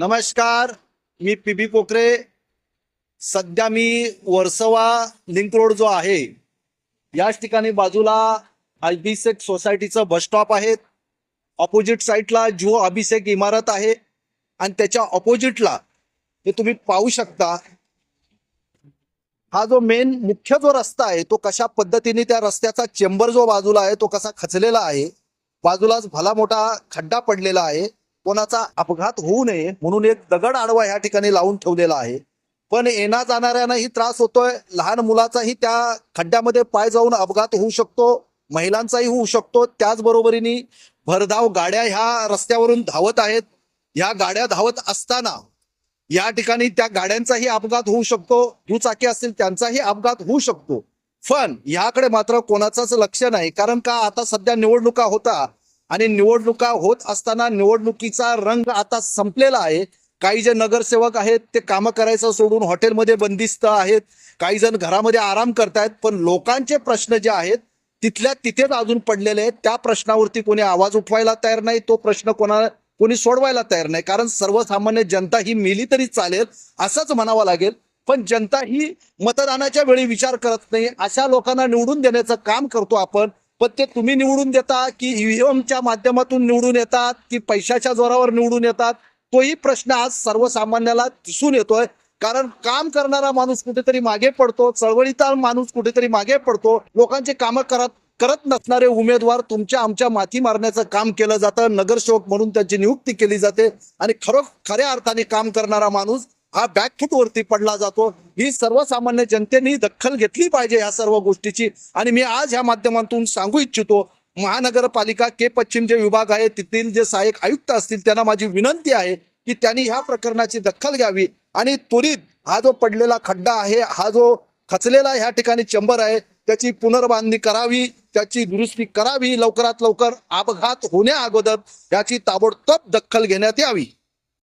नमस्कार, मी पी पोखरे। सध्या मी Versova link road जो आहे याच ठिकाणी बाजूला अभिषेक सोसायटीचं बस स्टॉप आहे। ऑपोजिट साईडला जुहो अभिषेक इमारत आहे आणि त्याच्या ऑपोजिटला हे तुम्ही पाहू शकता, हा जो मेन मुख्य जो रस्ता आहे तो कशा पद्धतीने त्या रस्त्याचा चेंबर जो बाजूला आहे तो कसा खचलेला आहे। बाजूलाच भला मोठा खड्डा पडलेला आहे। कोणाचा अपघात होऊ नये म्हणून एक दगड आडवा या ठिकाणी लावून ठेवलेला आहे, पण येणा जाणाऱ्यांनाही त्रास होतोय। लहान मुलाचाही त्या खड्ड्यामध्ये पाय जाऊन अपघात होऊ शकतो, महिलांचाही होऊ शकतो। त्याचबरोबरीने भरधाव गाड्या ह्या रस्त्यावरून धावत आहेत। ह्या गाड्या धावत असताना या ठिकाणी त्या गाड्यांचाही अपघात होऊ शकतो, दुचाकी असतील त्यांचाही अपघात होऊ शकतो। पण याकडे मात्र कोणाचंच लक्ष नाही, कारण का आता सध्या निवडणुका होता आणि निवडणुका होत असताना निवडणुकीचा रंग आता संपलेला आहे। काही जे नगरसेवक आहेत ते काम करायचं सोडून हॉटेलमध्ये बंदिस्त आहेत, काही जण घरामध्ये आराम करतायत, पण लोकांचे प्रश्न जे आहेत तिथल्या तिथेच अजून पडलेले आहेत। त्या प्रश्नावरती कोणी आवाज उठवायला तयार नाही, तो प्रश्न कोणी सोडवायला तयार नाही। कारण सर्वसामान्य जनता ही मेली तरी चालेल असंच म्हणावं लागेल, पण जनता ही मतदानाच्या वेळी विचार करत नाही। अशा लोकांना निवडून देण्याचं काम करतो आपण, पण ते तुम्ही निवडून देता की ईव्हीएमच्या माध्यमातून निवडून येतात की पैशाच्या जोरावर निवडून येतात, तोही प्रश्न आज सर्वसामान्याला दिसून येतोय। कारण काम करणारा माणूस कुठेतरी मागे पडतो, चळवळीचा माणूस कुठेतरी मागे पडतो। लोकांचे कामं करत नसणारे उमेदवार तुमच्या आमच्या माथी मारण्याचं काम केलं जातं, नगरसेवक म्हणून त्यांची नियुक्ती केली जाते आणि खऱ्या अर्थाने काम करणारा माणूस हा बॅकफूटवरती पडला जातो। ही सर्वसामान्य जनतेने दखल घेतली पाहिजे ह्या सर्व गोष्टीची। आणि मी आज ह्या माध्यमातून सांगू इच्छितो, महानगरपालिका के पश्चिम जे विभाग आहे तिथील जे सहाय्यक आयुक्त असतील त्यांना माझी विनंती आहे की त्यांनी ह्या प्रकरणाची दखल घ्यावी आणि त्वरित हा जो पडलेला खड्डा आहे, हा जो खचलेला ह्या ठिकाणी चेंबर आहे त्याची पुनर्बांधणी करावी, त्याची दुरुस्ती करावी। लवकरात लवकर अपघात होण्या अगोदर याची ताबडतोब दखल घेण्यात यावी।